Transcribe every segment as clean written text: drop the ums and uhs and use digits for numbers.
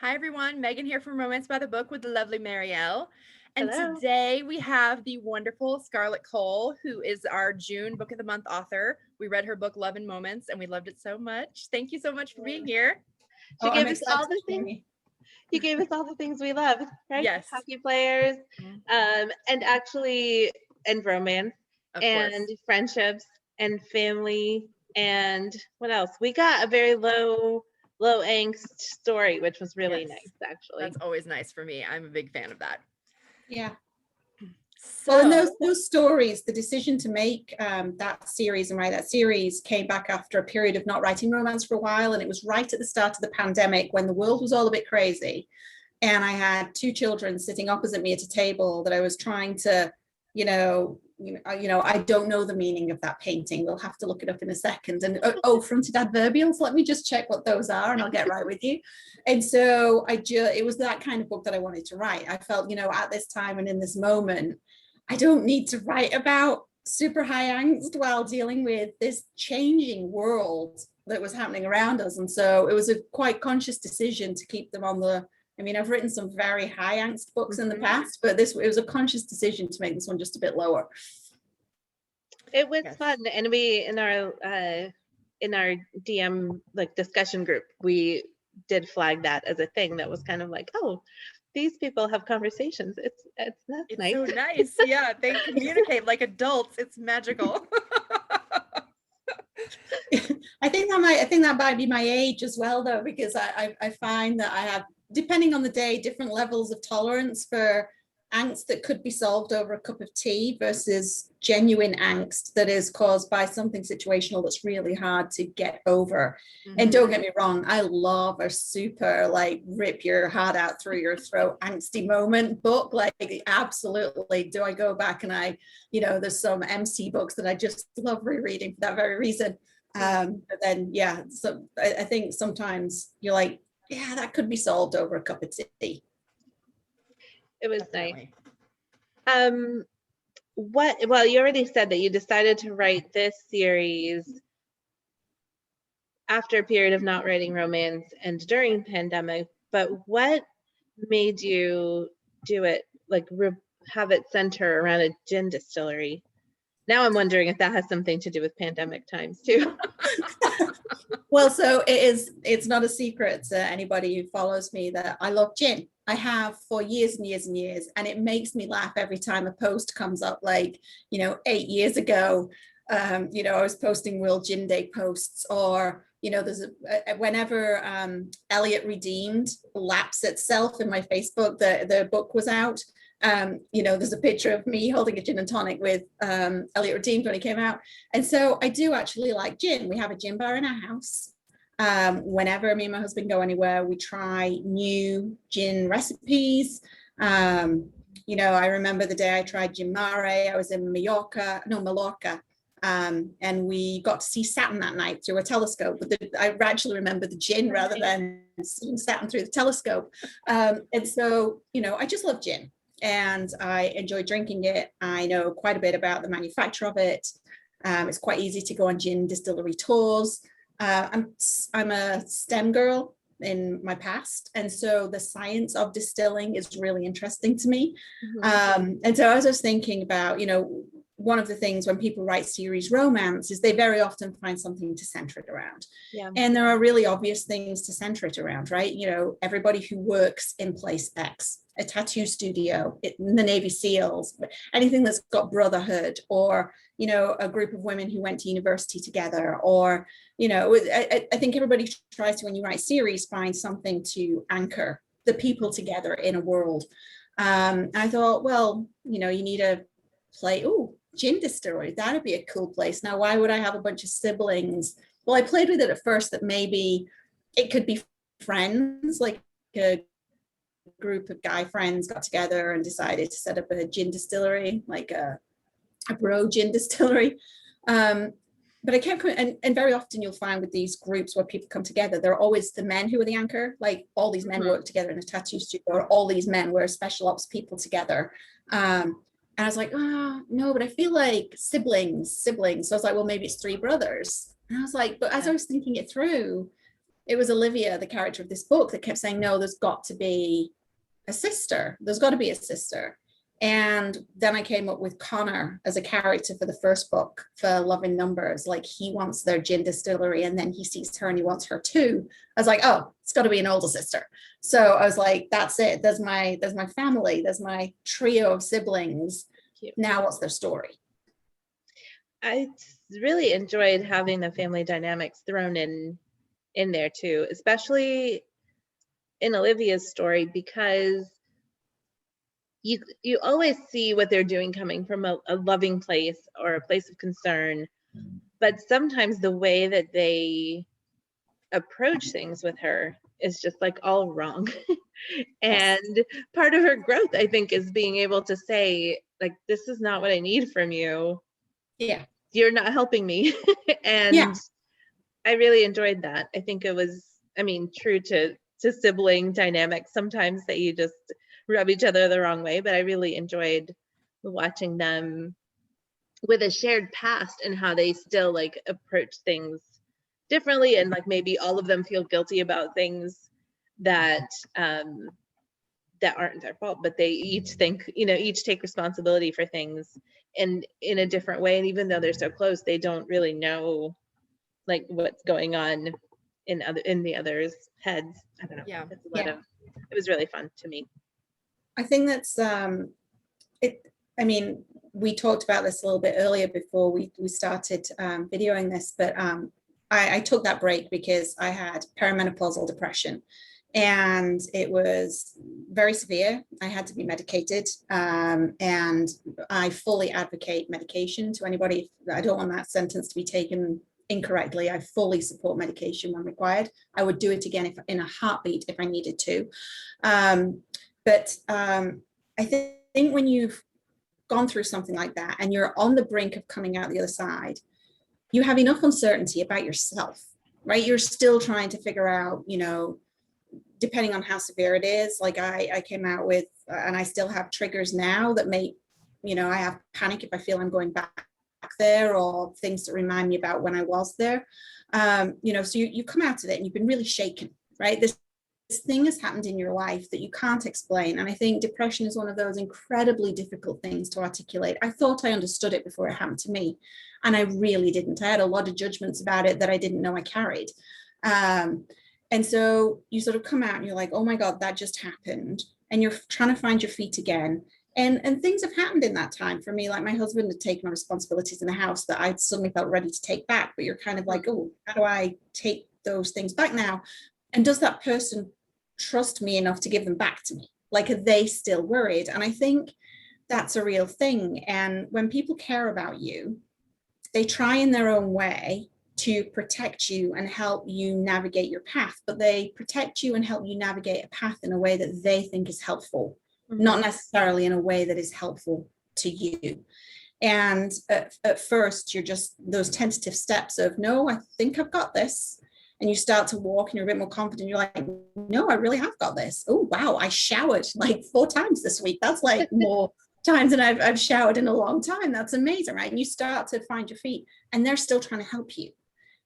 Hi everyone, Megan here from Romance by the Book with the lovely Marielle. And Hello. today we have the wonderful Scarlett Cole, who is our June Book of the Month author. We read her book Love in Moments and we loved it so much. Thank you so much for being here. She Oh, I'm gave us excited all the to hear things. you. You gave us all the things we love, right? Yes, Hockey players, and actually, and romance, of course. and friendships, and family, and what else? We got a very low angst story, which was really Yes. nice, actually. That's always nice for me. I'm a big fan of that. Yeah. So, Well, and those stories, the decision to make that series and write that series came back after a period of not writing romance for a while. And it was right at the start of the pandemic when the world was all a bit crazy. And I had two children sitting opposite me at a table that I was trying to, I don't know the meaning of that painting. We'll have to look it up in a second. And fronted adverbials. Let me just check what those are, and I'll get right with you. And so it was that kind of book that I wanted to write. I felt, at this time and in this moment, I don't need to write about super high angst while dealing with this changing world that was happening around us. And so it was a quite conscious decision to keep them on the. I've written some very high angst books in the past, but it was a conscious decision to make this one just a bit lower. It was fun, and we in our DM discussion group, we did flag that as a thing that was kind of like, oh, these people have conversations. It's nice. So nice. Yeah, they communicate like adults. It's magical. I think that might be my age as well, though, because I find that I have, depending on the day, different levels of tolerance for angst that could be solved over a cup of tea versus genuine angst that is caused by something situational that's really hard to get over. Mm-hmm. And don't get me wrong, I love a super rip your heart out through your throat angsty moment book. Absolutely. Do I go back and there's some MC books that I just love rereading for that very reason. But then, so I think sometimes you're like, yeah, that could be solved over a cup of tea. It was Definitely. Nice. Well, you already said that you decided to write this series after a period of not writing romance and during pandemic, but what made you do it, have it center around a gin distillery? Now I'm wondering if that has something to do with pandemic times too. Well, so it's not a secret to anybody who follows me that I love gin. I have for years and years and years, and it makes me laugh every time a post comes up 8 years ago. I was posting World Gin Day posts, or there's whenever Elliot Redeemed laps itself in my Facebook, the book was out. There's a picture of me holding a gin and tonic with Elliot Redeemed when he came out. And so I do actually like gin. We have a gin bar in our house. Whenever me and my husband go anywhere, we try new gin recipes. I remember the day I tried gin mare. I was in Mallorca. And we got to see Saturn that night through a telescope. But I actually remember the gin rather than seeing Saturn through the telescope. And so, I just love gin. And I enjoy drinking it. I know quite a bit about the manufacture of it. It's quite easy to go on gin distillery tours. I'm a STEM girl in my past, and so the science of distilling is really interesting to me. Mm-hmm. And so I was just thinking about, one of the things when people write series romance is they very often find something to center it around. Yeah. And there are really obvious things to center it around, right? Everybody who works in place X, a tattoo studio, in the Navy SEALs, anything that's got brotherhood, or, a group of women who went to university together, or, I think everybody tries to, when you write series, find something to anchor the people together in a world. I thought, well, you need a play. Oh, gin distillery, that'd be a cool place. Now, why would I have a bunch of siblings? Well, I played with it at first that maybe it could be friends, like a group of guy friends got together and decided to set up a gin distillery, like a bro gin distillery. But I kept, and very often you'll find with these groups where people come together, they're always the men who are the anchor. Like all these men work together in a tattoo studio, or all these men were special ops people together. And I was like, oh, no, but I feel like siblings. So I was like, well, maybe it's three brothers. And I was like, but as I was thinking it through, it was Olivia, the character of this book, that kept saying, no, there's got to be a sister. There's got to be a sister. And then I came up with Connor as a character for the first book for Love in Numbers. Like, he wants their gin distillery, and then he sees her and he wants her too. I was like, oh, it's got to be an older sister. So I was like, that's it. There's my family. There's my trio of siblings. Cute. Now what's their story? I really enjoyed having the family dynamics thrown in there too, especially in Olivia's story, because you always see what they're doing coming from a loving place or a place of concern, but sometimes the way that they approach things with her is just like all wrong. And part of her growth, I think, is being able to say, like, this is not what I need from you. Yeah. You're not helping me. And Yeah. I really enjoyed that. I think it was, I mean, true to sibling dynamics sometimes, that you just rub each other the wrong way, but I really enjoyed watching them with a shared past and how they still like approach things differently, and like maybe all of them feel guilty about things that that aren't their fault, but they each think, each take responsibility for things in a different way. And even though they're so close, they don't really know like what's going on in the other's heads. I don't know. Yeah. It's a lot of, it was really fun to me. I think that's I mean, we talked about this a little bit earlier before we started videoing this, but I took that break because I had perimenopausal depression, and it was very severe. I had to be medicated, and I fully advocate medication to anybody. I don't want that sentence to be taken incorrectly. I fully support medication when required. I would do it again if in a heartbeat if I needed to. But I think when you've gone through something like that and you're on the brink of coming out the other side, you have enough uncertainty about yourself, right? You're still trying to figure out, depending on how severe it is. Like I came out with, and I still have triggers now that make, I have panic if I feel I'm going back there, or things that remind me about when I was there. So you come out of it and you've been really shaken, right? This thing has happened in your life that you can't explain. And I think depression is one of those incredibly difficult things to articulate. I thought I understood it before it happened to me, and I really didn't. I had a lot of judgments about it that I didn't know I carried. And so you sort of come out and you're like, oh my God, that just happened. And you're trying to find your feet again. And things have happened in that time for me. Like my husband had taken on responsibilities in the house that I suddenly felt ready to take back. But you're kind of like, oh, how do I take those things back now? And does that person trust me enough to give them back to me? Like, are they still worried? And I think that's a real thing. And when people care about you, they try in their own way to protect you and help you navigate your path, but they protect you and help you navigate a path in a way that they think is helpful, not necessarily in a way that is helpful to you. And at first, you're just those tentative steps of, no, I think I've got this. And you start to walk and you're a bit more confident. You're like, no, I really have got this. Oh, wow, I showered like 4 times this week. That's like more times than I've showered in a long time. That's amazing, right? And you start to find your feet, and they're still trying to help you.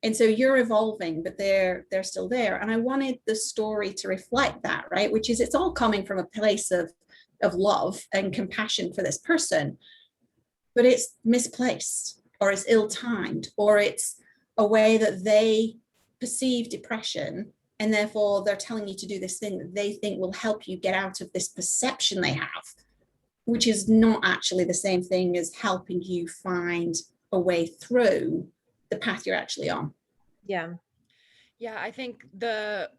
And so you're evolving, but they're still there. And I wanted the story to reflect that, right? Which is, it's all coming from a place of love and compassion for this person, but it's misplaced, or it's ill-timed, or it's a way that they perceive depression, and therefore they're telling you to do this thing that they think will help you get out of this perception they have, which is not actually the same thing as helping you find a way through the path you're actually on. Yeah, I think the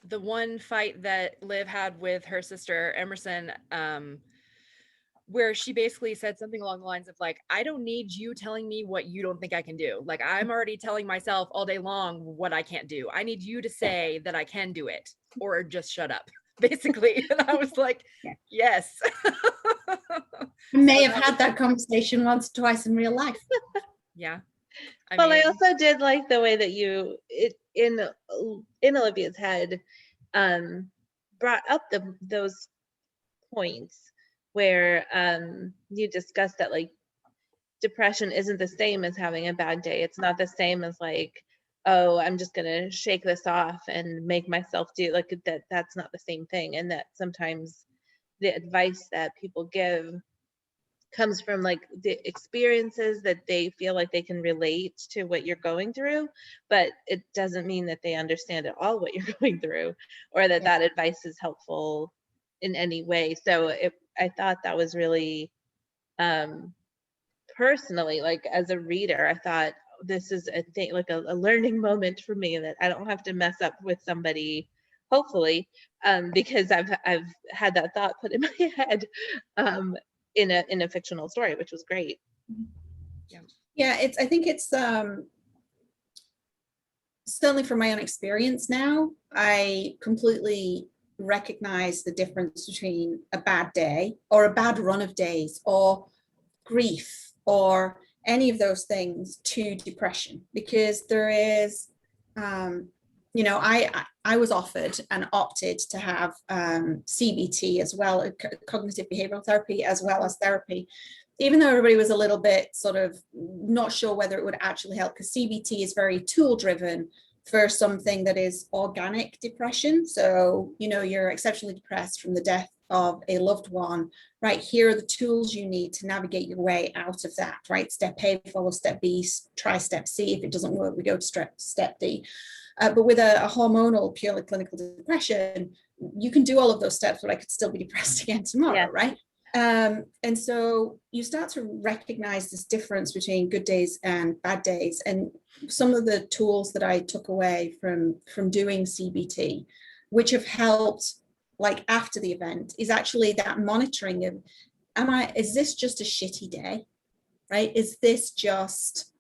one fight that Liv had with her sister Emerson, where she basically said something along the lines of like, I don't need you telling me what you don't think I can do. Like, I'm already telling myself all day long what I can't do. I need you to say that I can do it, or just shut up, basically. And I was like, yes. I may have had that conversation once or twice in real life. Yeah. I also did like the way that you, in Olivia's head, brought up those points where you discussed that like depression isn't the same as having a bad day. It's not the same as like oh, I'm just going to shake this off and make myself do like that. That's not the same thing. And that sometimes the advice that people give comes from like the experiences that they feel like they can relate to what you're going through, but it doesn't mean that they understand at all what you're going through, or that that advice is helpful in any way. So I thought that was really, personally, like as a reader, I thought this is a thing, like a learning moment for me, that I don't have to mess up with somebody, hopefully, because I've had that thought put in my head, in a fictional story, which was great. Yeah, I think it's certainly from my own experience now, I completely recognize the difference between a bad day or a bad run of days or grief or any of those things to depression, because there is, I was offered and opted to have CBT as well, cognitive behavioral therapy, as well as therapy, even though everybody was a little bit sort of not sure whether it would actually help, because CBT is very tool driven for something that is organic depression. So, you're exceptionally depressed from the death of a loved one, right? Here are the tools you need to navigate your way out of that, right? Step A, follow step B, try step C. If it doesn't work, we go to step D. But with a hormonal, purely clinical depression, you can do all of those steps, but I could still be depressed again tomorrow, right? And so you start to recognize this difference between good days and bad days. And some of the tools that I took away from doing CBT, which have helped like after the event, is actually that monitoring of, is this just a shitty day, right? Is this just,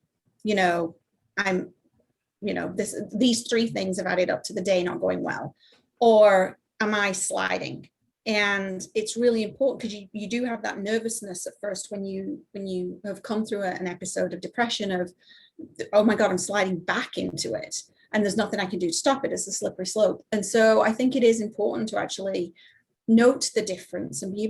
these three things have added up to the day not going well, or am I sliding? And it's really important, because you do have that nervousness at first when you have come through an episode of depression of, oh my God, I'm sliding back into it, and there's nothing I can do to stop it. It's a slippery slope. And so I think it is important to actually note the difference and be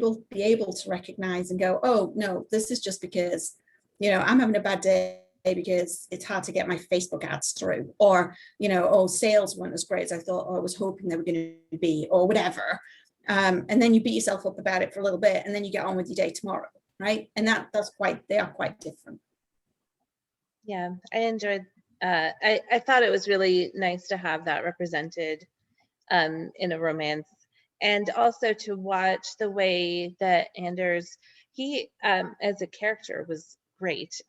able to recognize and go, oh no, this is just because, I'm having a bad day because it's hard to get my Facebook ads through, or, oh, sales weren't as great as I thought, or I was hoping they were going to be, or whatever. And then you beat yourself up about it for a little bit, and then you get on with your day tomorrow, right? And they are quite different. Yeah, I enjoyed. I thought it was really nice to have that represented in a romance, and also to watch the way that Anders, he as a character was great.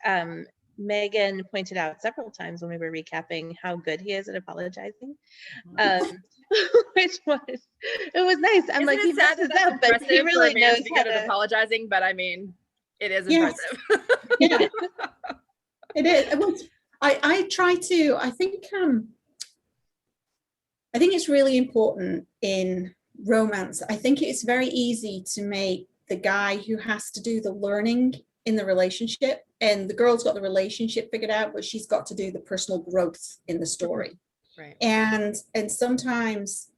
Megan pointed out several times when we were recapping how good he is at apologizing. Which was nice. I'm like, he messes up, but he really knows how to apologizing. But I mean, it is impressive. Yeah, it is. I try to. I think it's really important in romance. I think it's very easy to make the guy who has to do the learning in the relationship, and the girl's got the relationship figured out, but she's got to do the personal growth in the story. Right. And sometimes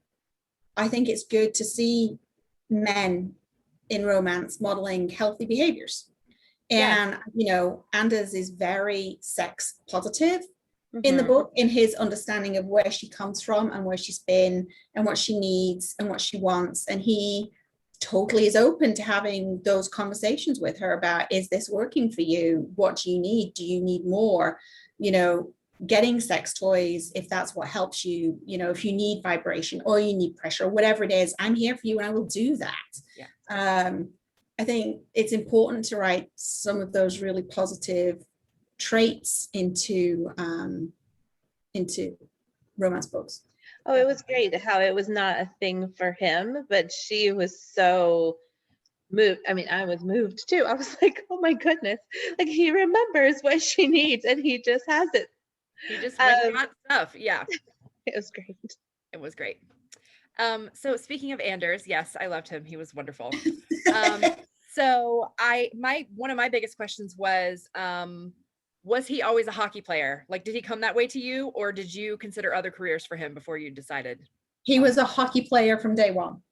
I think it's good to see men in romance modeling healthy behaviors. And, Anders is very sex positive in the book, in his understanding of where she comes from and where she's been and what she needs and what she wants. And he totally is open to having those conversations with her about, is this working for you? What do you need? Do you need more? Getting sex toys, if that's what helps you, if you need vibration or you need pressure or whatever it is, I'm here for you and I will do that. Yeah. I think it's important to write some of those really positive traits into romance books. Oh, it was great how it was not a thing for him, but she was so moved. I mean, I was moved too. I was like, oh my goodness, like he remembers what she needs and he just has it. He just got stuff. Yeah. It was great. It was great. So speaking of Anders, yes, I loved him. He was wonderful. So one of my biggest questions was he always a hockey player? Like, did he come that way to you, or did you consider other careers for him before you decided? He was a hockey player from day one. Okay.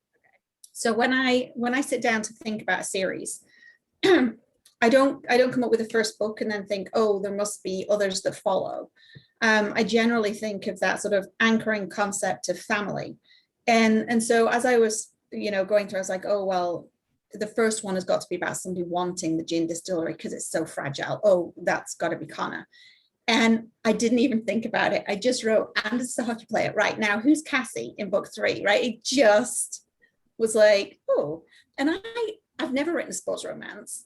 So when I sit down to think about a series, I don't come up with the first book and then think, oh, there must be others that follow. I generally think of that sort of anchoring concept of family. And so as I was, going through, I was like, oh, well, the first one has got to be about somebody wanting the gin distillery because it's so fragile. Oh, that's got to be Connor. And I didn't even think about it. I just wrote, and it's a hockey player. Right now, who's Cassie in book 3, right? It just was like, oh, and I've never written a sports romance.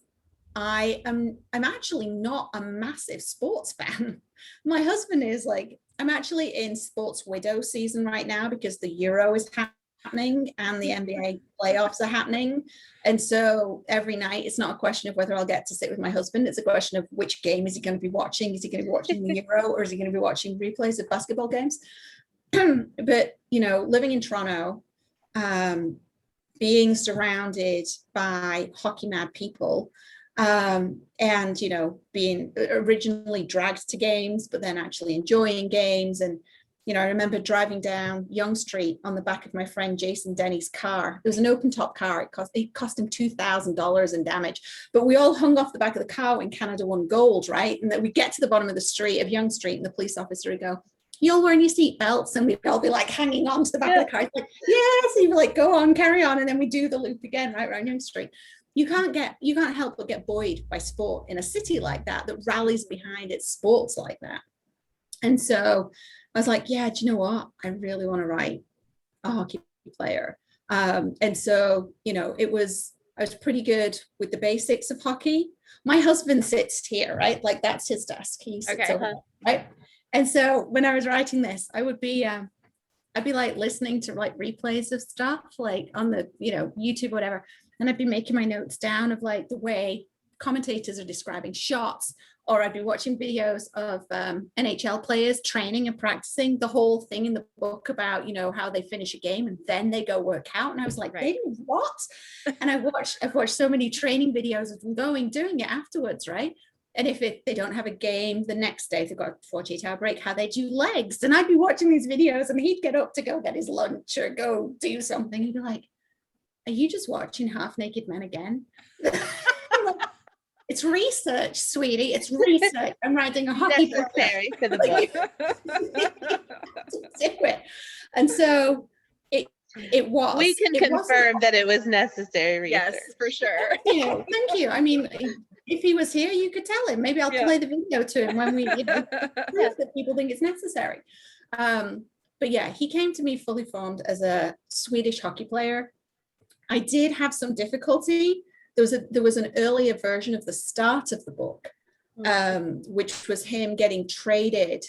I'm actually not a massive sports fan. My husband is like, I'm actually in sports widow season right now because the Euro is happening and the NBA playoffs are happening. And so every night it's not a question of whether I'll get to sit with my husband. It's a question of which game is he going to be watching? Is he going to be watching the Euro or is he going to be watching replays of basketball games? But, living in Toronto, being surrounded by hockey mad people, and being originally dragged to games but then actually enjoying games. And I remember driving down Yonge Street on the back of my friend Jason Denny's car. It was an open top car. It cost him $2,000 in damage, but we all hung off the back of the car when Canada won gold, right? And then we get to the bottom of the street of Yonge Street and the police officer would go, you all wearing your seat belts? And we'd all be like hanging on to the back of the car. It's like, yes. And you'd be like, go on, carry on. And then we do the loop again right around Yonge Street. You can't help but get buoyed by sport in a city like that rallies behind its sports like that. And so I was like, yeah, do you know what? I really want to write a hockey player. And so, I was pretty good with the basics of hockey. My husband sits here, right? Like that's his desk. He sits over there, right? And so when I was writing this, I would be, I'd be like listening to like replays of stuff like on the, YouTube, whatever. And I'd be making my notes down of like the way commentators are describing shots, or I'd be watching videos of NHL players training and practicing the whole thing in the book about, how they finish a game and then they go work out. And I was like, they do what? And I've watched so many training videos of them doing it afterwards, right? And if they don't have a game the next day, they've got a 48-hour break, how they do legs. And I'd be watching these videos and he'd get up to go get his lunch or go do something. He'd be like, are you just watching Half Naked Men again? It's research, sweetie. It's research. I'm writing a hockey necessary for the book. And so it was. We can confirm that it was necessary research. Yes, for sure. Thank you. I mean, if he was here, you could tell him. Maybe I'll play the video to him when we, prove that people think it's necessary. But yeah, he came to me fully formed as a Swedish hockey player. I did have some difficulty. There was an earlier version of the start of the book, which was him getting traded.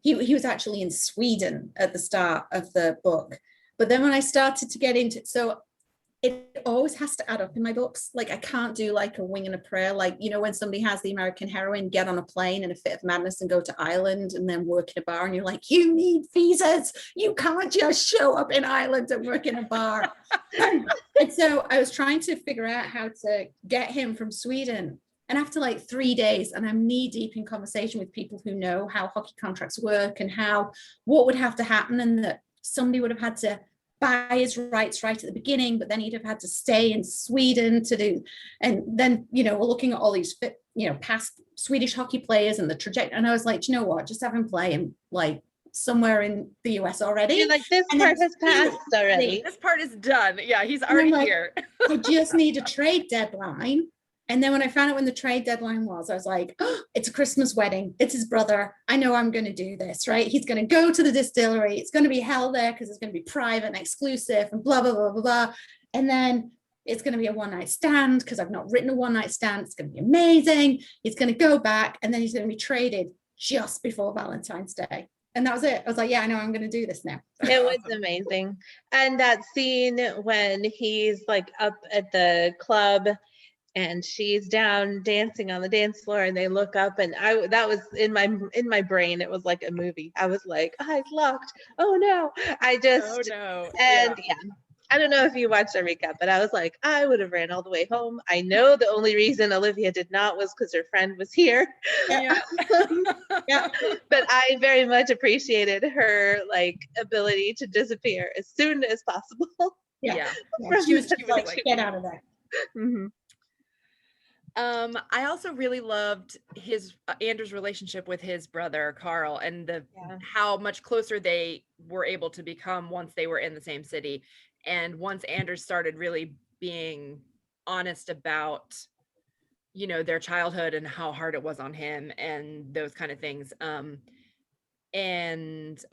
He was actually in Sweden at the start of the book. But then when I started to get into, so it always has to add up in my books. Like I can't do like a wing and a prayer. Like, when somebody has the American heroine get on a plane in a fit of madness and go to Ireland and then work in a bar and you're like, you need visas. You can't just show up in Ireland and work in a bar. And so I was trying to figure out how to get him from Sweden. And after like 3 days, and I'm knee deep in conversation with people who know how hockey contracts work and what would have to happen, and that somebody would have had to buy his rights right at the beginning, but then he'd have had to stay in Sweden to do. And then, we're looking at all these, past Swedish hockey players and the trajectory. And I was like, do you know what? Just have him play him like somewhere in the US already. You're like, this part has passed already. This part is done. Yeah, he's already here. I just need a trade deadline. And then when I found out when the trade deadline was, I was like, oh, it's a Christmas wedding. It's his brother. I know I'm going to do this, right? He's going to go to the distillery. It's going to be hell there because it's going to be private and exclusive and blah, blah, blah, blah, blah. And then it's going to be a one-night stand because I've not written a one-night stand. It's going to be amazing. He's going to go back and then he's going to be traded just before Valentine's Day. And that was it. I was like, yeah, I know I'm going to do this now. It was amazing. And that scene when he's like up at the club and she's down dancing on the dance floor and they look up, and that was in my brain. It was like a movie. I was like, eyes locked. Oh no. I don't know if you watched the recap, but I was like, I would have ran all the way home. I know the only reason Olivia did not was because her friend was here. Yeah. But I very much appreciated her like ability to disappear as soon as possible. Yeah. She was like, get out of there. Mm-hmm. I also really loved his Andrew's relationship with his brother Carl, and the Yeah. how much closer they were able to become once they were in the same city, and once Anders started really being honest about, you know, their childhood and how hard it was on him and those kind of things. And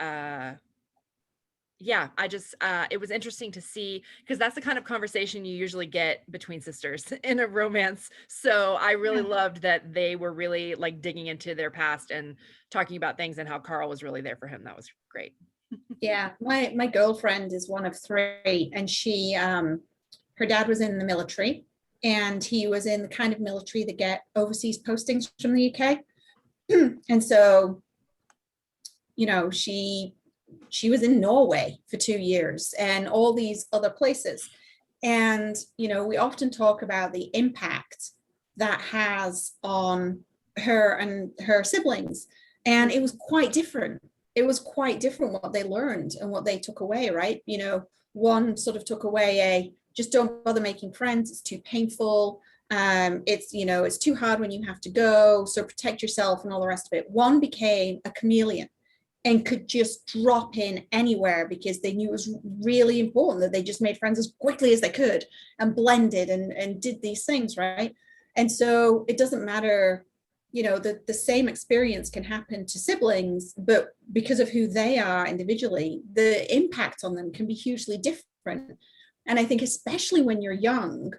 Yeah, I just it was interesting to see, because that's the kind of conversation you usually get between sisters in a romance. So I really Yeah. loved that they were really like digging into their past and talking about things, and how Carl was really there for him. That was great. Yeah, my girlfriend is one of three, and she her dad was in the military, and he was in the kind of military that get overseas postings from the UK. And so, you know, she was in Norway for 2 years and all these other places. And, you know, we often talk about the impact that has on her and her siblings. And it was quite different. It was quite different what they learned and what they took away, right? You know, one sort of took away a just don't bother making friends, it's too painful. It's, you know, it's too hard when you have to go, so protect yourself and all the rest of it. One became a chameleon and could just drop in anywhere because they knew it was really important that they just made friends as quickly as they could and blended and did these things, right? And so it doesn't matter, you know, the same experience can happen to siblings, but because of who they are individually, the impact on them can be hugely different. And I think especially when you're young,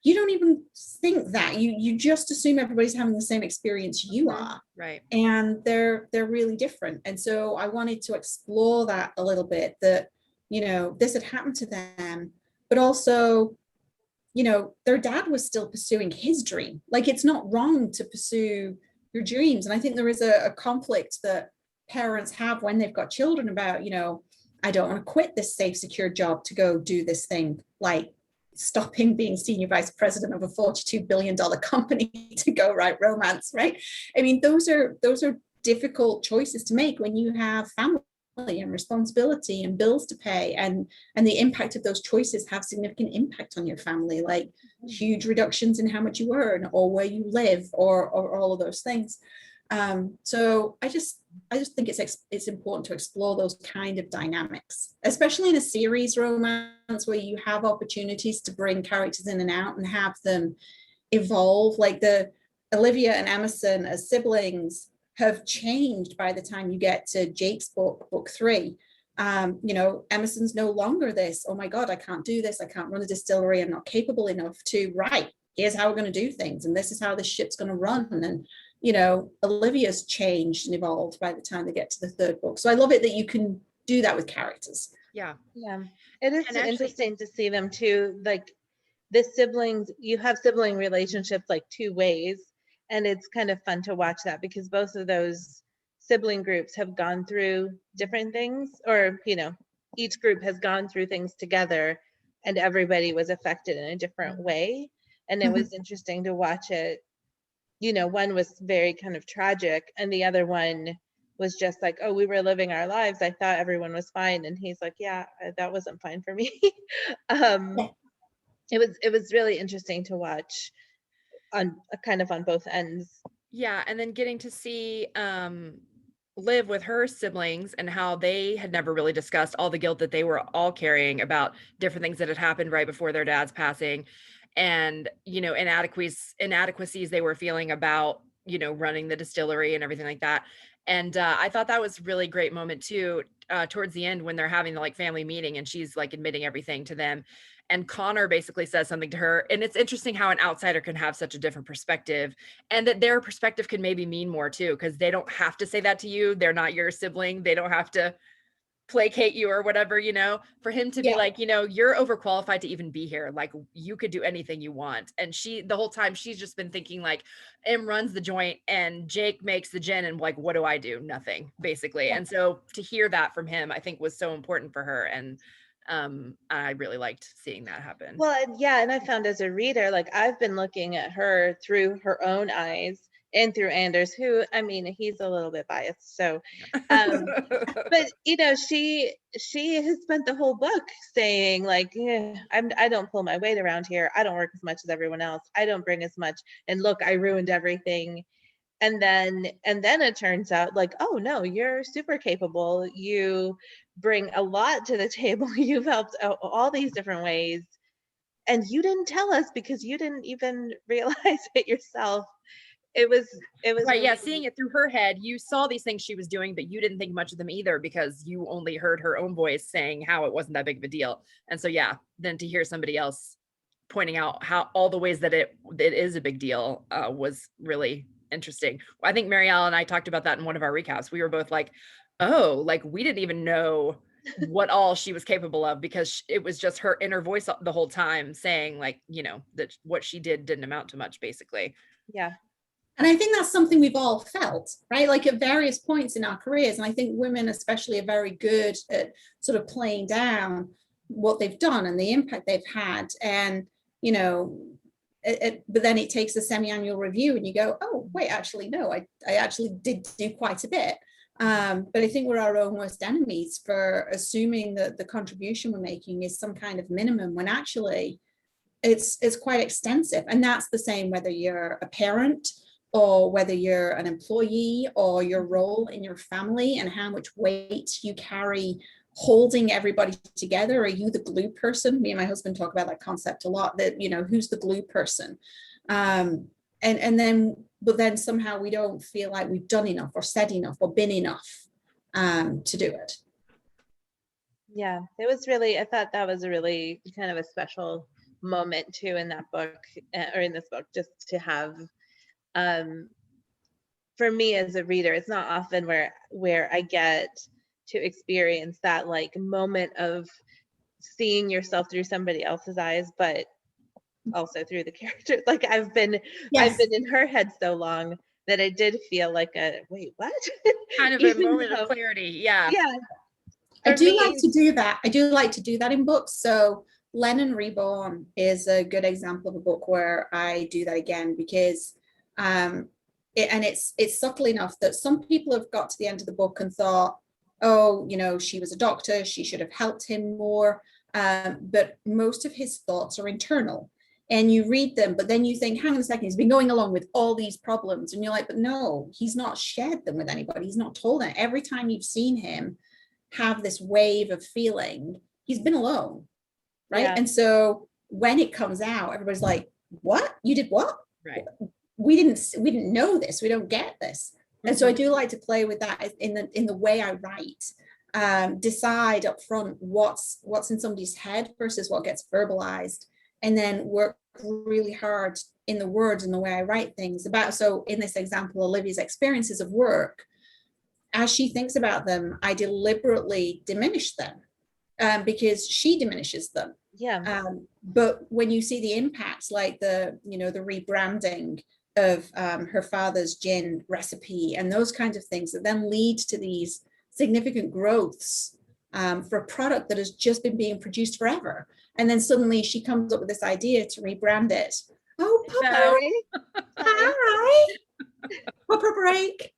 you don't even think that, you just assume everybody's having the same experience you are, Right. and they're really different. And so I wanted to explore that a little bit, that, you know, this had happened to them, but also, you know, their dad was still pursuing his dream. Like, it's not wrong to pursue your dreams. And I think there is a conflict that parents have when they've got children about, you know, I don't want to quit this safe, secure job to go do this thing, like stopping being senior vice president of a $42 billion company to go write romance, right? I mean, those are difficult choices to make when you have family and responsibility and bills to pay, and the impact of those choices have significant impact on your family, like huge reductions in how much you earn or where you live, or all of those things. So I just think it's important to explore those kind of dynamics, especially in a series romance where you have opportunities to bring characters in and out and have them evolve. Like the Olivia and Emerson as siblings have changed by the time you get to Jake's book 3. You know, Emerson's no longer this, oh my God, I can't do this, I can't run a distillery, I'm not capable enough to, right, here's how we're going to do things, and this is how this ship's going to run. And, you know, Olivia's changed and evolved by the time they get to the third book. So I love it that you can do that with characters. Yeah. Yeah, it is And actually, interesting to see them too, like the siblings, you have sibling relationships like two ways, and it's kind of fun to watch that because both of those sibling groups have gone through different things, or, you know, each group has gone through things together and everybody was affected in a different way. And it was interesting to watch it. You know, one was very kind of tragic and the other one was just like, oh, we were living our lives, I thought everyone was fine, and he's like, yeah, that wasn't fine for me. It was really interesting to watch on kind of on both ends. yeah, and then getting to see Liv with her siblings and how they had never really discussed all the guilt that they were all carrying about different things that had happened right before their dad's passing, and, you know, inadequacies they were feeling about, you know, running the distillery and everything like that. And I thought that was really great moment too, towards the end when they're having the like family meeting and she's like admitting everything to them, and Connor basically says something to her, and it's interesting how an outsider can have such a different perspective, and that their perspective can maybe mean more too, because they don't have to say that to you, they're not your sibling, they don't have to placate you or whatever, you know, for him to be like, you know, you're overqualified to even be here, like you could do anything you want. And she, the whole time, she's just been thinking like, Em runs the joint and Jake makes the gin, and like, what do I do? Nothing, basically. And so to hear that from him, I think was so important for her, and I really liked seeing that happen. Well, yeah, and I found as a reader, like I've been looking at her through her own eyes and through Anders, who, I mean, he's a little bit biased. So, but you know, she has spent the whole book saying like, yeah, I don't pull my weight around here. I don't work as much as everyone else. I don't bring as much. And look, I ruined everything. And then it turns out like, oh no, you're super capable. You bring a lot to the table. You've helped all these different ways. And you didn't tell us because you didn't even realize it yourself. It was right. Yeah. really, Seeing it through her head, you saw these things she was doing, but you didn't think much of them either because you only heard her own voice saying how it wasn't that big of a deal. And so, yeah, then to hear somebody else pointing out how all the ways that it is a big deal was really interesting. I think Marielle and I talked about that in one of our recaps. We were both like, oh, like we didn't even know what all she was capable of because it was just her inner voice the whole time saying like, you know, that what she didn't amount to much basically. yeah. And I think that's something we've all felt, right? Like at various points in our careers. And I think women, especially, are very good at sort of playing down what they've done and the impact they've had. And, you know, but then it takes a semi-annual review and you go, oh, wait, actually, no, I actually did do quite a bit. But I think we're our own worst enemies for assuming that the contribution we're making is some kind of minimum when actually it's quite extensive. And that's the same whether you're a parent or whether you're an employee or your role in your family and how much weight you carry holding everybody together. Are you the glue person? Me and my husband talk about that concept a lot, that, you know, who's the glue person? And then somehow we don't feel like we've done enough or said enough or been enough to do it. Yeah, it was really, I thought that was a really kind of a special moment too in that book, or in this book, just to have, for me as a reader, it's not often where I get to experience that like moment of seeing yourself through somebody else's eyes, but also through the character. Like I've been in her head so long that it did feel like a wait, what? Kind of a moment of clarity. Yeah. Yeah. I do like to do that. I do like to do that in books. So Lennon Reborn is a good example of a book where I do that again because it's subtle enough that some people have got to the end of the book and thought, oh, you know, she was a doctor, she should have helped him more. But most of his thoughts are internal. And you read them, but then you think, hang on a second, he's been going along with all these problems. And you're like, but no, he's not shared them with anybody. He's not told them. Every time you've seen him have this wave of feeling, he's been alone, right? Yeah. And so when it comes out, everybody's like, what? You did what? Right. We didn't know this. We don't get this. Mm-hmm. And so I do like to play with that in the way I write. Decide up front what's in somebody's head versus what gets verbalized, and then work really hard in the words and the way I write things about. So in this example, Olivia's experiences of work, as she thinks about them, I deliberately diminish them because she diminishes them. Yeah. But when you see the impacts, like the rebranding of her father's gin recipe and those kinds of things that then lead to these significant growths for a product that has just been being produced forever. And then suddenly she comes up with this idea to rebrand it. Oh, Papa. Hi. Papa break.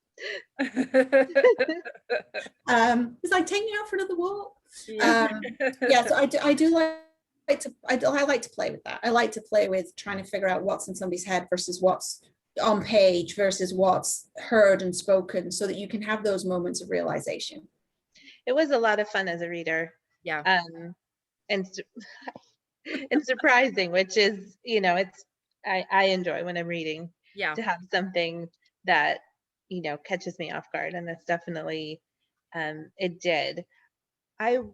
It's like, take me out for another walk. So I do like to play with that. I like to play with trying to figure out what's in somebody's head versus what's on page versus what's heard and spoken, so that you can have those moments of realization. It was a lot of fun as a reader. Yeah. And surprising, which is, you know, it's I enjoy when I'm reading to have something that, you know, catches me off guard, and that's definitely it did. Connor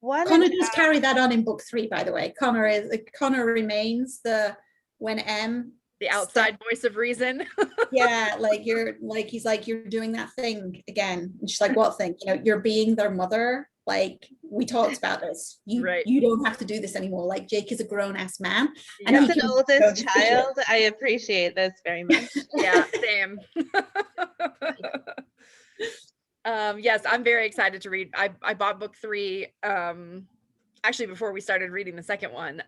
does carry that on in book 3, by the way. Connor remains the outside voice of reason. Yeah, he's like, you're doing that thing again. And she's like, what thing? You know, you're being their mother. Like, we talked about this. You don't have to do this anymore. Like, Jake is a grown-ass man. And as an oldest child, I appreciate this very much. Yeah, same. Yes, I'm very excited to read. I bought book 3 actually before we started reading the second one.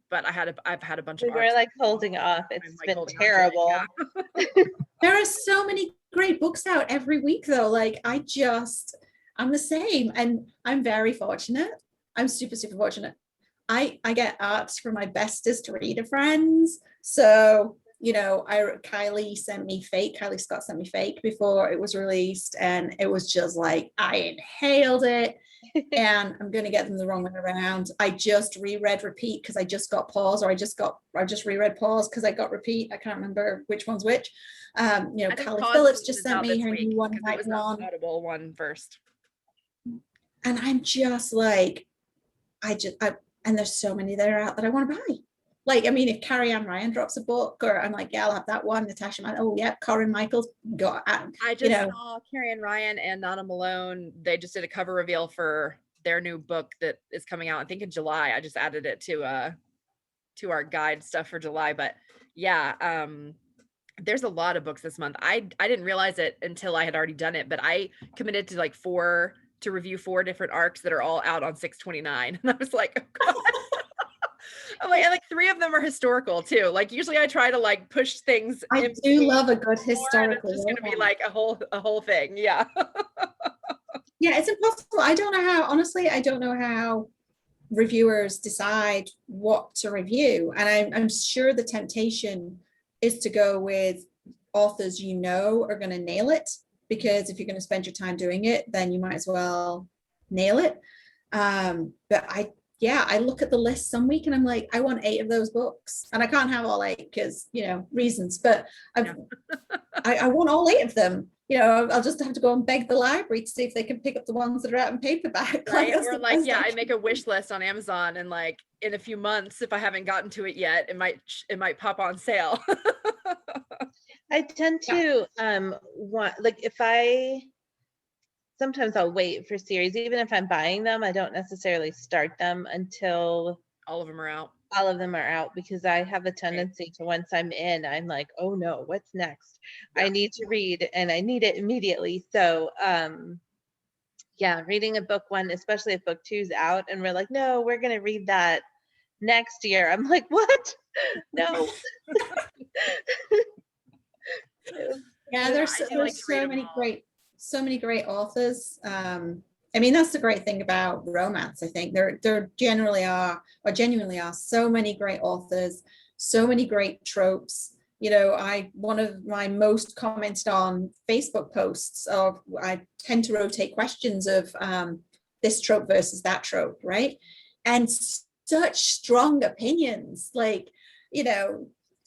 but I've had a bunch We of were arcs. like holding off. I'm, It's like, been holding on to it, terrible. yeah. There are so many great books out every week though. Like I'm the same, and I'm very fortunate. I'm super, super fortunate. I get arts from my bestest reader friends. So, Kylie Scott sent me Fake before it was released, and it was just like I inhaled it. And I'm going to get them the wrong way around. I just reread Repeat because I just got Pause, or I just reread Pause because I got Repeat. I can't remember which one's which. I think Callie Pause Phillips is just sent out me this her week new one, because it was the one, Audible one first. and I'm just like, and there's so many that are out that I want to buy. Like, I mean, if Carrie Ann Ryan drops a book, or I'm like, yeah, I'll have that one. Natasha, oh yeah, Corinne Michaels got. I just saw Carrie Ann Ryan and Nana Malone. They just did a cover reveal for their new book that is coming out, I think in July. I just added it to our guide stuff for July. But yeah, there's a lot of books this month. I didn't realize it until I had already done it, but I committed to review 4 different arcs that are all out on 6/29. And I was like, oh God. I'm like, and like 3 of them are historical too. Like usually I try to like push things. I do love a good historical. It's just gonna be like a whole thing. Yeah. Yeah, it's impossible. I don't know how reviewers decide what to review. And I'm sure the temptation is to go with authors are going to nail it, because if you're going to spend your time doing it, then you might as well nail it. But I look at the list some week and I'm like, I want 8 of those books, and I can't have all 8 because reasons, but I want all 8 of them. I'll just have to go and beg the library to see if they can pick up the ones that are out in paperback. Right. Or like, yeah, I make a wish list on Amazon, and like in a few months, if I haven't gotten to it yet, it might pop on sale. I tend to sometimes I'll wait for series, even if I'm buying them. I don't necessarily start them until all of them are out, because I have a tendency to, once I'm in, I'm like, oh no, what's next? Yeah. I need to read, and I need it immediately. So reading a book 1, especially if book 2's out and we're like, no, we're gonna read that next year, I'm like, what? No. Yeah, there's so many great authors. I mean, that's the great thing about romance. I think there genuinely are so many great authors, so many great tropes. One of my most commented on Facebook posts I tend to rotate questions of this trope versus that trope, right? And such strong opinions, like,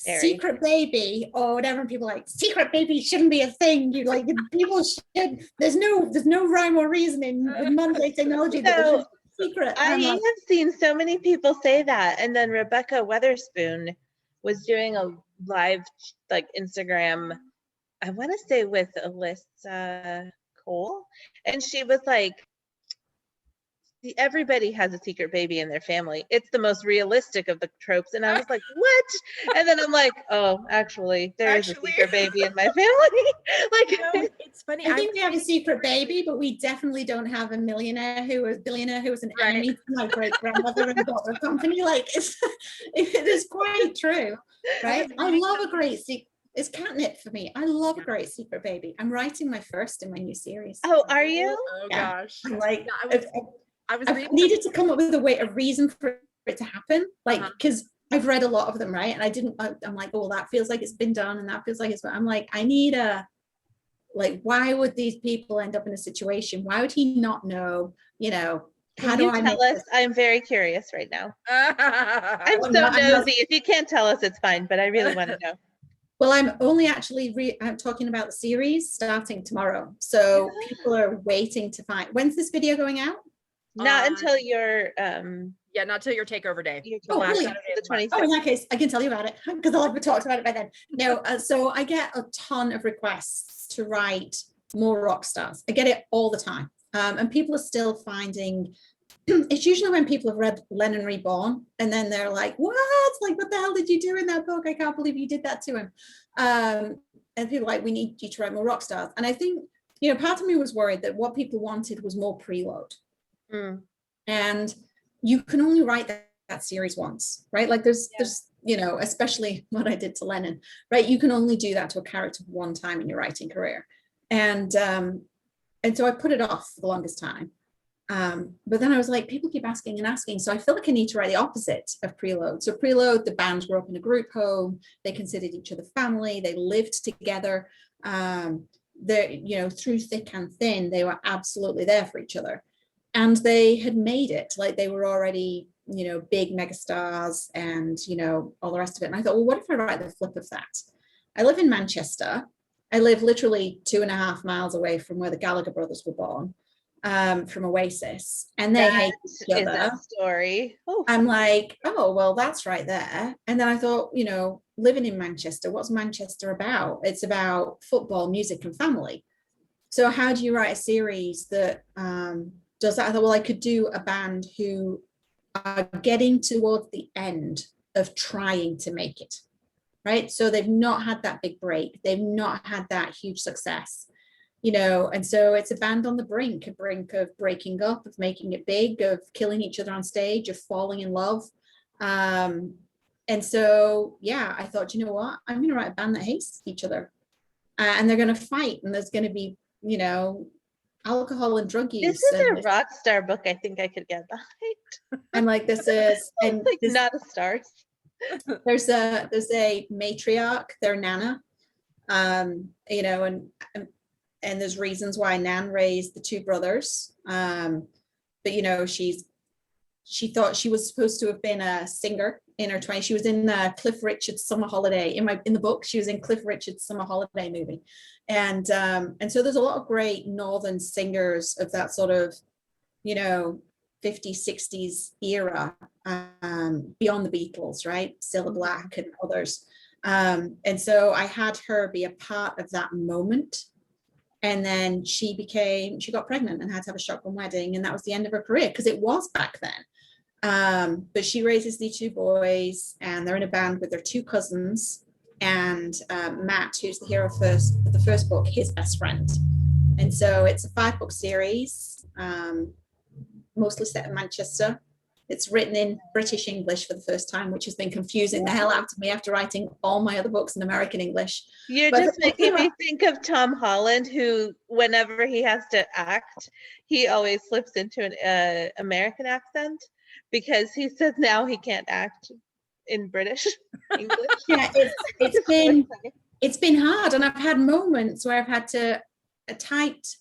secret baby or whatever, and people like, secret baby shouldn't be a thing. You like, people should, there's no rhyme or reason in modern day technology that secret. I have seen so many people say that. And then Rebecca Weatherspoon was doing a live like Instagram, I want to say with Alyssa Cole, and she was like, everybody has a secret baby in their family. It's the most realistic of the tropes. And I was like, what? And then I'm like, oh, actually, there is a secret baby in my family. It's funny. I think we have a secret baby, but we definitely don't have a billionaire who was an enemy to my great grandmother and got a company. Like, it is quite true, right? I love a great secret. It's catnip for me. I love a great secret baby. I'm writing my first in my new series. Oh, are you? Oh gosh. I'm like, I needed to come up with a reason for it to happen, like, because I've read a lot of them, right? And I'm like, oh, that feels like it's been done, and that feels like I'm like, I need why would these people end up in a situation? Why would he not know? How do I tell us? I'm very curious right now. I'm so nosy. If you can't tell us, it's fine, but I really want to know. Well, I'm only actually I'm talking about the series starting tomorrow, so people are waiting to find. When's this video going out? Not until your not till your takeover day. The 26th. Oh, in that case, I can tell you about it because I'll have talked about it by then. No, so I get a ton of requests to write more rock stars. I get it all the time, and people are still finding. It's usually when people have read Lennon Reborn, and then they're like, "What? Like, what the hell did you do in that book? I can't believe you did that to him." And people are like, "We need you to write more rock stars." And I think, part of me was worried that what people wanted was more preload. And you can only write that that series once, right? Like there's, you know, especially what I did to Lennon, right? You can only do that to a character one time in your writing career. And so I put it off for the longest time. But then I was like, people keep asking and asking. So I feel like I need to write the opposite of Preload. So Preload, the band grew up in a group home. They considered each other family. They lived together. You know, through thick and thin, they were absolutely there for each other. And they had made it, like they were already, you know, big megastars and, you know, all the rest of it. And I thought, well, what if I write the flip of that? I live in Manchester. I live literally 2.5 miles away from where the Gallagher brothers were born, from Oasis, and they hate each other. That story. Ooh. I'm like, oh, well, that's right there. And then I thought, you know, living in Manchester, what's Manchester about? It's about football, music, and family. So how do you write a series that does that? I thought, well, I could do a band who are getting towards the end of trying to make it, right? So they've not had that big break. They've not had that huge success, you know, and so it's a band on the brink of breaking up, of making it big, of killing each other on stage, of falling in love. And so, yeah, I thought, you know what? I'm going to write a band that hates each other, and they're going to fight, and there's going to be, you know, alcohol and drug use. This is a rock star book I think I could get behind. And like this is and like this, not a star. There's a matriarch, their Nana, you know, and there's reasons why Nan raised the two brothers. But you know, she thought she was supposed to have been a singer in her 20s. She was in Cliff Richard's Summer Holiday. In the book, she was in Cliff Richard's Summer Holiday movie. And so there's a lot of great northern singers of that sort of, you know, 50s, 60s era, beyond the Beatles, right? Cilla Black and others. And so I had her be a part of that moment. And then she got pregnant and had to have a shotgun wedding. And that was the end of her career, because it was back then. But she raises these two boys, and they're in a band with their two cousins, and Matt, who's the hero of the first book, his best friend. And so it's a 5-book series, mostly set in Manchester. It's written in British English for the first time, which has been confusing the hell out of me after writing all my other books in American English. You're just making me think of Tom Holland, who, whenever he has to act, he always slips into an American accent, because he says now he can't act in British English. Yeah, it's been hard, and I've had moments where I've had to a tight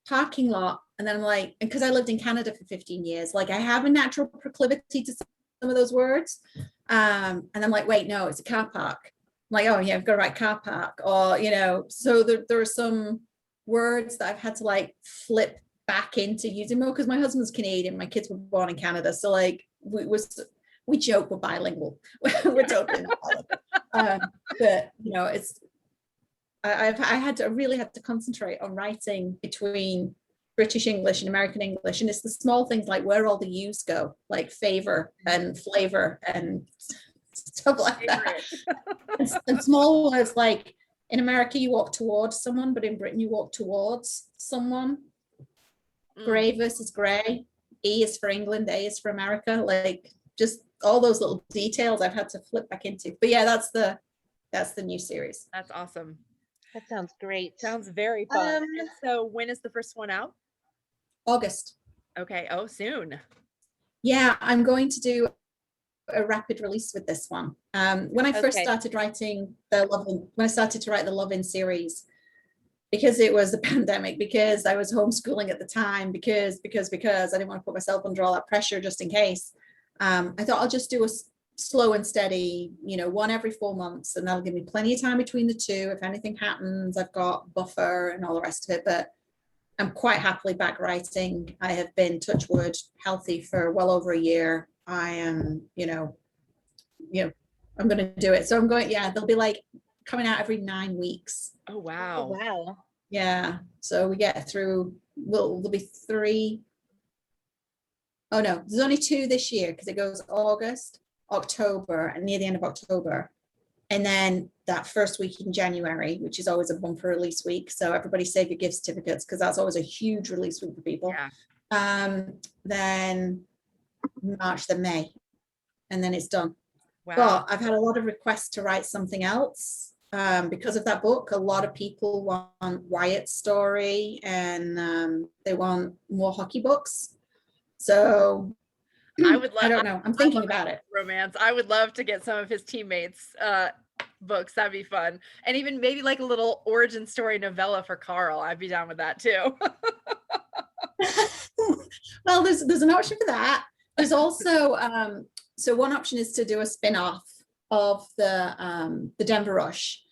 parking lot, and then I'm like, because I lived in Canada for 15 years, like I have a natural proclivity to some of those words, and I'm like, wait, no, it's a car park. I'm like, oh yeah, I've got to write car park, or you know. So there are some words that I've had to like flip back into using more, because my husband's Canadian, my kids were born in Canada, so like we joke we're bilingual. We're totally not bilingual. But you know, I really had to concentrate on writing between British English and American English, and it's the small things like where all the U's go, like favor and flavor and stuff like that. And small words like in America you walk towards someone, but in Britain you walk towards someone. Grey versus grey. E is for England, A is for America. Like just all those little details I've had to flip back into. But yeah, that's the new series. That's awesome. That sounds great. Sounds very fun. And so when is the first one out? August. Okay. Oh, soon. Yeah, I'm going to do a rapid release with this one. When I first started writing when I started to write the Love-In series, because it was a pandemic, because I was homeschooling at the time, because I didn't want to put myself under all that pressure just in case. I thought I'll just do a slow and steady, you know, one every 4 months, and that'll give me plenty of time between the two. If anything happens, I've got buffer and all the rest of it. But I'm quite happily back writing. I have been, touch wood, healthy for well over a year. I am, you know, I'm going to do it. So I'm going, yeah, they'll be like coming out every 9 weeks. Oh, wow. Oh, wow. Yeah. So we get through, there'll be 3. Oh no, there's only 2 this year, because it goes August, October, and near the end of October. And then that first week in January, which is always a bumper release week. So everybody save your gift certificates, because that's always a huge release week for people. Yeah. Then March, then May. and then it's done. Wow. But I've had a lot of requests to write something else because of that book. A lot of people want Wyatt's story, and they want more hockey books. So I would love, I don't know. I'm thinking about it. Romance. I would love to get some of his teammates books. That'd be fun. And even maybe like a little origin story novella for Carl. I'd be down with that too. Well, there's an option for that. There's also so one option is to do a spin-off of the Denver Rush.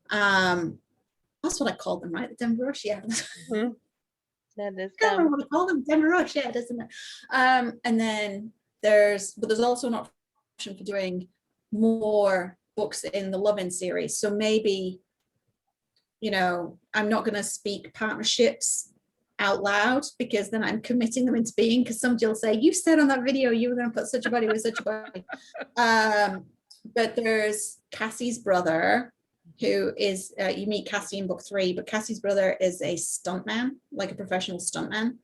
That's what I called them, right? The Denver Rush, yeah. Mm-hmm. That is I can't remember what I called them. Denver Rush, yeah, doesn't it? And then there's also an option for doing more books in the Love-In series. So maybe, you know, I'm not going to speak partnerships out loud because then I'm committing them into being, because somebody will say, you said on that video you were going to put such a body with such a body. But there's Cassie's brother, who is you meet Cassie in book 3, but Cassie's brother is a stuntman, like a professional stuntman.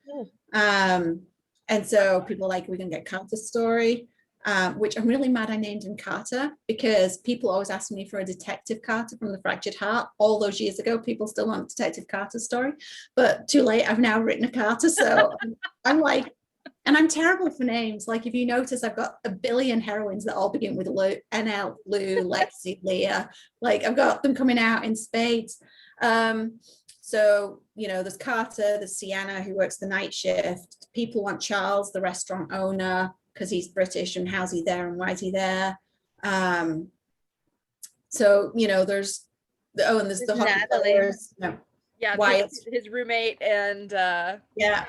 And so people are like, we're gonna get Carter's story, which I'm really mad I named him Carter, because people always ask me for a Detective Carter from the Fractured Heart. All those years ago, people still want Detective Carter's story, but too late, I've now written a Carter. So I'm like, and I'm terrible for names. Like, if you notice, I've got a billion heroines that all begin with Lou, NL, Lou, Lexi, Leah. Like, I've got them coming out in spades. So, you know, there's Carter, there's Sienna, who works the night shift. People want Charles, the restaurant owner, because he's British, and how's he there and why is he there? So, you know, there's and there's the hockey players. No. Yeah, Wyatt. his roommate and yeah,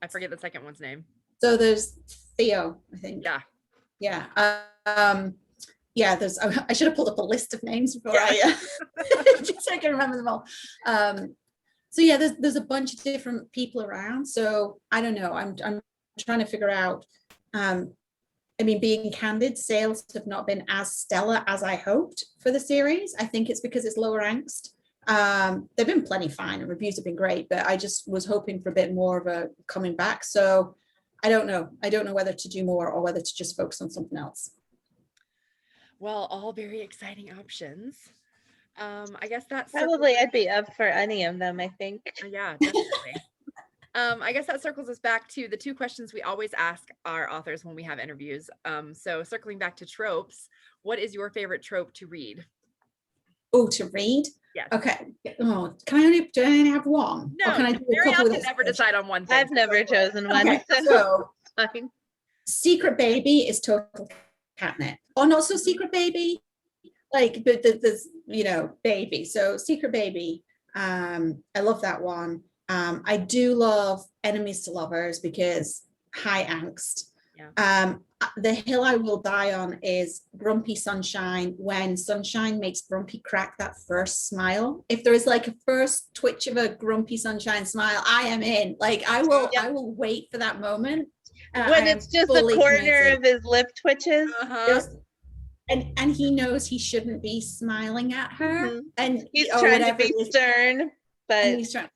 I forget the second one's name. So there's Theo, I think. Yeah. Yeah, there's, I should have pulled up a list of names before just so I can remember them all. So yeah, there's a bunch of different people around. So I don't know. I'm trying to figure out. I mean, being candid, sales have not been as stellar as I hoped for the series. I think it's because it's lower angst. They've been plenty fine and reviews have been great, but I just was hoping for a bit more of a coming back. So I don't know whether to do more or whether to just focus on something else. Well, all very exciting options. I guess that's probably I'd be up for any of them, I think. Yeah, definitely. I guess that circles us back to the 2 questions we always ask our authors when we have interviews. So circling back to tropes, what is your favorite trope to read? Oh, to read? Yes. Okay. Oh, do I only have one? No, or can I do a couple? Can never decide on one thing. I've never chosen one. Okay, so fine. Secret Baby is total catnip. Or not so Secret Baby, like, but there's, you know, baby. So Secret Baby, I love that one. I do love Enemies to Lovers because high angst. Yeah. The hill I will die on is Grumpy Sunshine, when Sunshine makes Grumpy crack that first smile. If there is like a first twitch of a Grumpy Sunshine smile, I am in. Like, I will wait for that moment. When it's just the corner of his lip twitches. And he knows he shouldn't be smiling at her. And he's trying to be stern, but he's trying.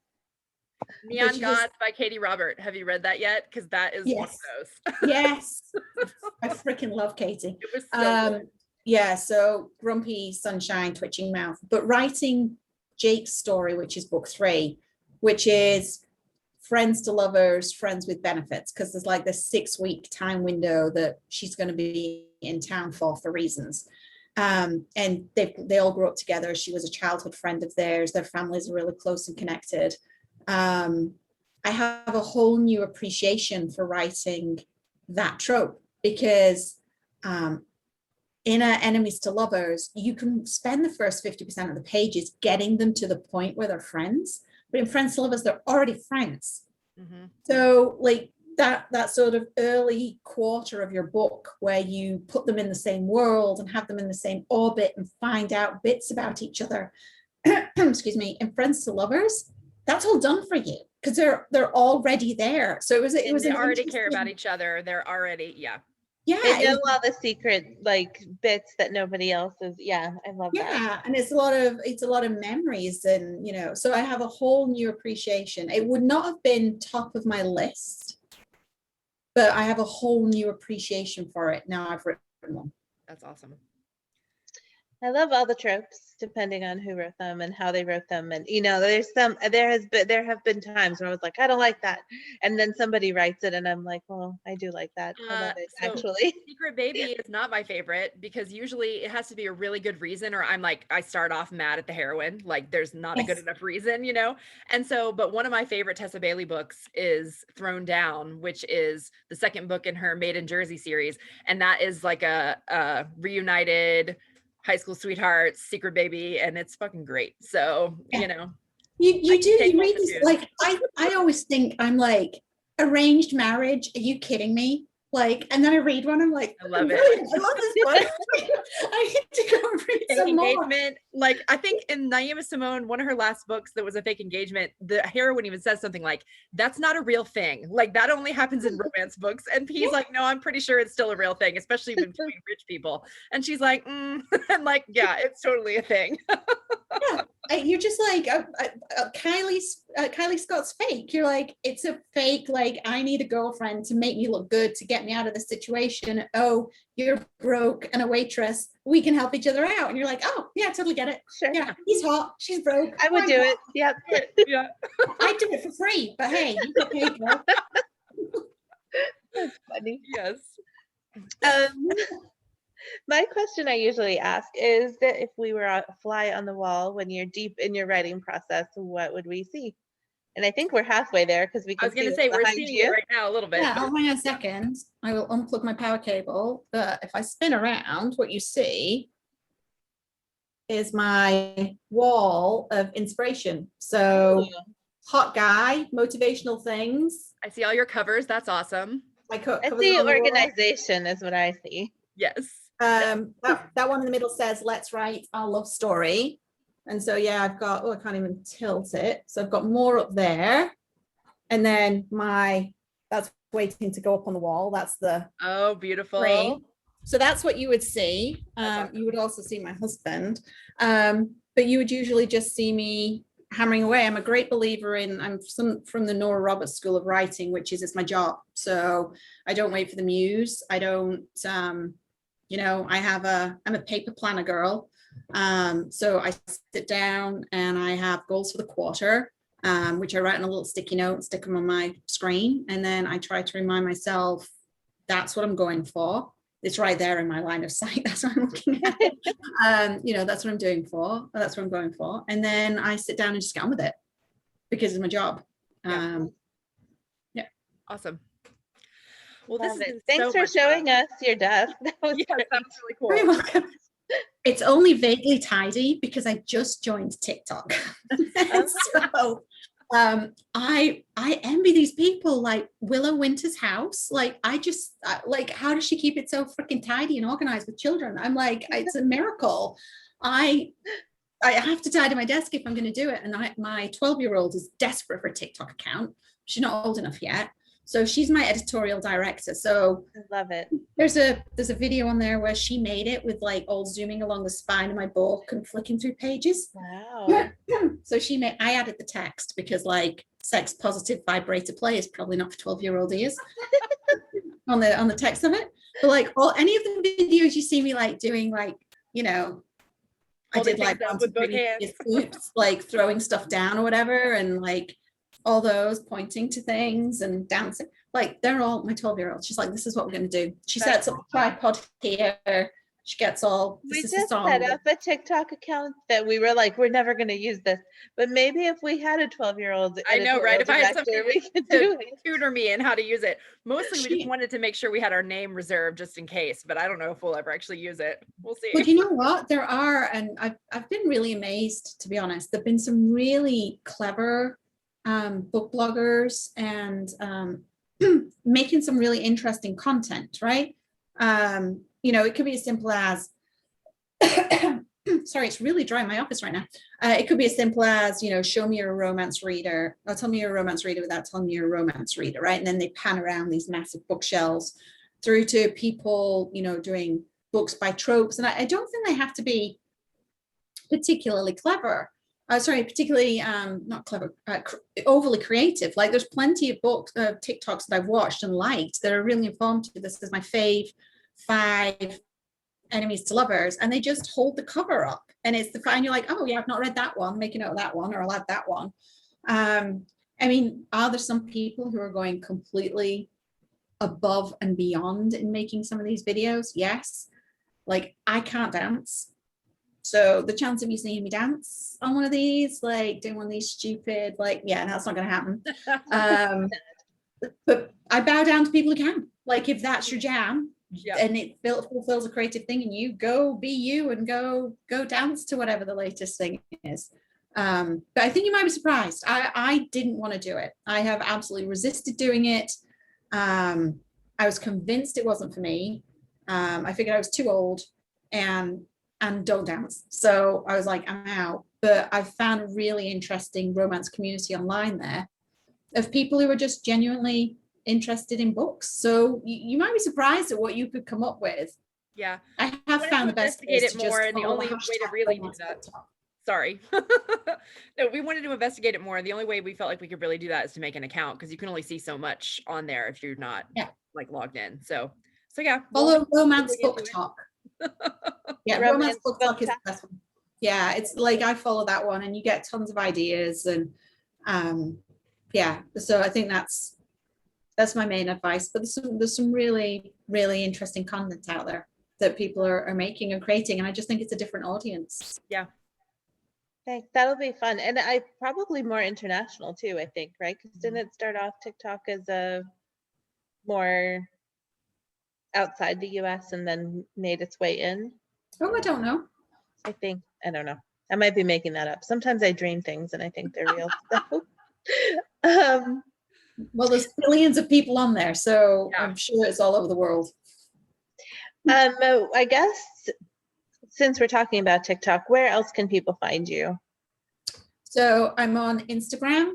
Neon Gods by Katie Robert. Have you read that yet? Because that is one of those. Yes. I freaking love Katie. It was so good. Yeah, so Grumpy Sunshine, Twitching Mouth. But writing Jake's story, which is book 3, which is friends to lovers, friends with benefits, because there's like this 6-week time window that she's going to be in town for reasons. And they all grew up together. She was a childhood friend of theirs. Their families are really close and connected. I have a whole new appreciation for writing that trope, because in Enemies to Lovers, you can spend the first 50% of the pages getting them to the point where they're friends, but in Friends to Lovers, they're already friends. Mm-hmm. So like that sort of early quarter of your book where you put them in the same world and have them in the same orbit and find out bits about each other, excuse me, in Friends to Lovers, that's all done for you because they're already there. So it was they already care about each other. They're already they know all the secret like bits that nobody else is. I love that. Yeah, and it's a lot of memories, and you know, so I have a whole new appreciation. It would not have been top of my list, but I have a whole new appreciation for it now I've written one. That's awesome. I love all the tropes, depending on who wrote them and how they wrote them. And there have been times where I was like, I don't like that. And then somebody writes it and I'm like, well, I do like that. I love it, So actually. Secret Baby is not my favorite because usually it has to be a really good reason, or I'm like, I start off mad at the heroine. Like there's not a good enough reason, And so, but one of my favorite Tessa Bailey books is Thrown Down, which is the second book in her Made in Jersey series. And that is like a reunited high school sweetheart, secret baby, and it's fucking great. So, you I do can take you read this, multitudes. like I always think I'm like, arranged marriage, are you kidding me? Like, and then I read one, I'm like, I love it. brilliant, I love this book. I need to go and read Fake some more. engagement. Like I think in Naima Simone, one of her last books that was a fake engagement, the heroine even says something like, that's not a real thing. Like that only happens in romance books. And he's like, no, I'm pretty sure it's still a real thing, especially between rich people. And she's like, and like, yeah, it's totally a thing. Yeah, you're just like Kylie Scott's fake. You're like, it's a fake, like I need a girlfriend to make me look good, to get me out of the situation. Oh, you're broke and a waitress, we can help each other out. And you're like, oh yeah, totally get it. Sure. Yeah, he's hot, she's broke, I would do it. Yep. Yeah. I do it for free, but hey, you get paid, girl. That's funny. Yes. My question I usually ask is that if we were a fly on the wall when you're deep in your writing process, what would we see? And I think we're halfway there because we I can was going to see say, what's we're behind seeing you. it right now a little bit. Yeah, I'll hang on a second. I will unplug my power cable. But if I spin around, what you see is my wall of inspiration. So hot guy, motivational things. I see all your covers. That's awesome. I see organization is what I see. Yes. That one in the middle says, let's write our love story. And so, yeah, I've got, I can't even tilt it. So I've got more up there. And then that's waiting to go up on the wall. That's the beautiful frame. So that's what you would see. Awesome. You would also see my husband. But you would usually just see me hammering away. I'm a great believer I'm from the Nora Roberts School of Writing, which is it's my job. So I don't wait for the muse. I don't, I'm a paper planner girl. So I sit down and I have goals for the quarter, which I write on a little sticky note, stick them on my screen. And then I try to remind myself, that's what I'm going for. It's right there in my line of sight. That's what I'm looking at. That's what I'm doing for. That's what I'm going for. And then I sit down and just get on with it because it's my job. Yeah. Awesome. Well, thanks for showing us your desk. That was really cool. Very welcome. It's only vaguely tidy because I just joined TikTok. So I envy these people like Willow Winter's house. Like I just like, how does she keep it so freaking tidy and organized with children? I'm like, it's a miracle. I have to tidy my desk if I'm going to do it. And my 12-year-old is desperate for a TikTok account. She's not old enough yet. So she's my editorial director. So I love it. There's a video on there where she made it with like all zooming along the spine of my book and flicking through pages. Wow. So I added the text because like sex positive vibrator play is probably not for 12-year-old ears on the text of it. But like any of the videos you see me like doing, like, I did like with both hands. Oops, like throwing stuff down or whatever, and like all those pointing to things and dancing, like they're all my 12-year-old. She's like, this is what we're going to do. She sets up a tripod here. She gets all. We just set up a TikTok account that we were like, we're never going to use this, but maybe if we had a 12-year-old, I know, right? If I had something we could do it. Tutor me in how to use it. Mostly, we just wanted to make sure we had our name reserved just in case. But I don't know if we'll ever actually use it. We'll see. But you know what? There are, and I've been really amazed, to be honest. There've been some really clever book bloggers and making some really interesting content, right? It could be as simple as sorry, it's really dry in my office right now. It could be as simple as, show me you're a romance reader, or tell me you're a romance reader without telling me you're a romance reader, right? And then they pan around these massive bookshelves through to people, doing books by tropes. And I don't think they have to be particularly clever. Particularly not clever, overly creative. Like there's plenty of books, TikToks that I've watched and liked that are really informative. This is my fave 5 enemies to lovers, and they just hold the cover up, and it's the fine. You're like, oh yeah, I've not read that one. Make a note of that one, or I'll add that one. I mean, are there some people who are going completely above and beyond in making some of these videos? Yes. Like, I can't dance. So the chance of you seeing me dance on one of these, like doing one of these stupid, like, yeah, that's not going to happen. But I bow down to people who can. Like, if that's your jam, and it fulfills a creative thing, and you go be you and go dance to whatever the latest thing is. But I think you might be surprised. I didn't want to do it. I have absolutely resisted doing it. I was convinced it wasn't for me. I figured I was too old and don't dance. So I was like, I'm out. But I found a really interesting romance community online there of people who are just genuinely interested in books. So you might be surprised at what you could come up with. Yeah. I have found the best investigate ways it to more, just and the follow only way to hashtag really do romance that. book talk. Sorry. No, we wanted to investigate it more. The only way we felt like we could really do that is to make an account, because you can only see so much on there if you're not like logged in. So yeah. Follow romance dig into book it. talk. Yeah, Romance romance book book talk is the best one. Yeah, it's like I follow that one, and you get tons of ideas, and yeah. So I think that's my main advice. But there's some really, really interesting content out there that people are making and creating, and I just think it's a different audience. Yeah. Thanks. That'll be fun. And I probably more international too, I think, right? Because didn't it start off TikTok as a more outside the US and then made its way in? Oh, I don't know. I think, I don't know. I might be making that up. Sometimes I dream things and I think they're real. Well, there's billions of people on there, so Yeah. I'm sure it's all over the world. I guess since we're talking about TikTok, where else can people find you? So I'm on Instagram,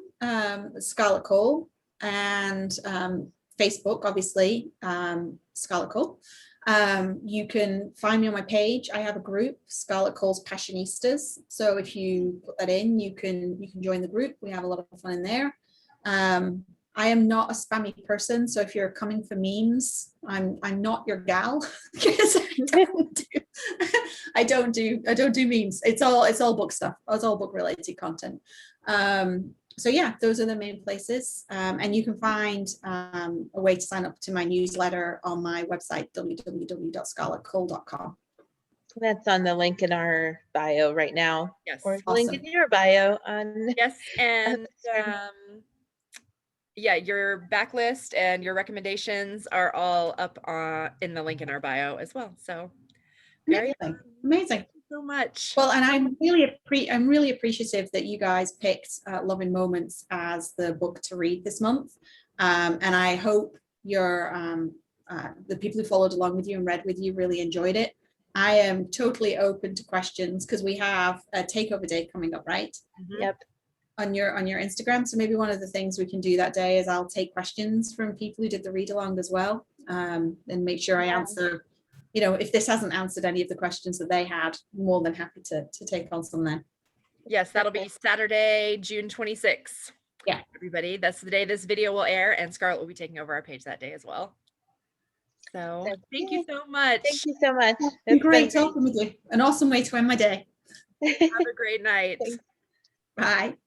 Scarlett Cole, and Facebook, obviously, Scarlett Cole. You can find me on my page. I have a group, Scarlett Cole's Passionistas. So if you put that in, you can join the group. We have a lot of fun in there. I am not a spammy person, so if you're coming for memes, I'm not your gal, because I don't do memes. It's all book stuff. It's all book related content. So yeah, those are the main places. And you can find a way to sign up to my newsletter on my website, www.scarlettcole.com. That's on the link in our bio right now. Yes. Or the link in your bio on. Yes, and yeah, your backlist and your recommendations are all up in the link in our bio as well. So very amazing. Thank you so much. Well, and I'm really appreciative that you guys picked Love in Moments as the book to read this month. And I hope the people who followed along with you and read with you really enjoyed it. I am totally open to questions, because we have a takeover day coming up, right? Mm-hmm. Yep. On your Instagram. So maybe one of the things we can do that day is I'll take questions from people who did the read along as well, and make sure I answer, if this hasn't answered any of the questions that they had, I'm more than happy to take on some then. Yes, that'll be Saturday, June 26th. Yeah, everybody, that's the day this video will air, and Scarlett will be taking over our page that day as well. So thank you so much. Thank you so much. It's great talking with you. An awesome way to end my day. Have a great night. Bye.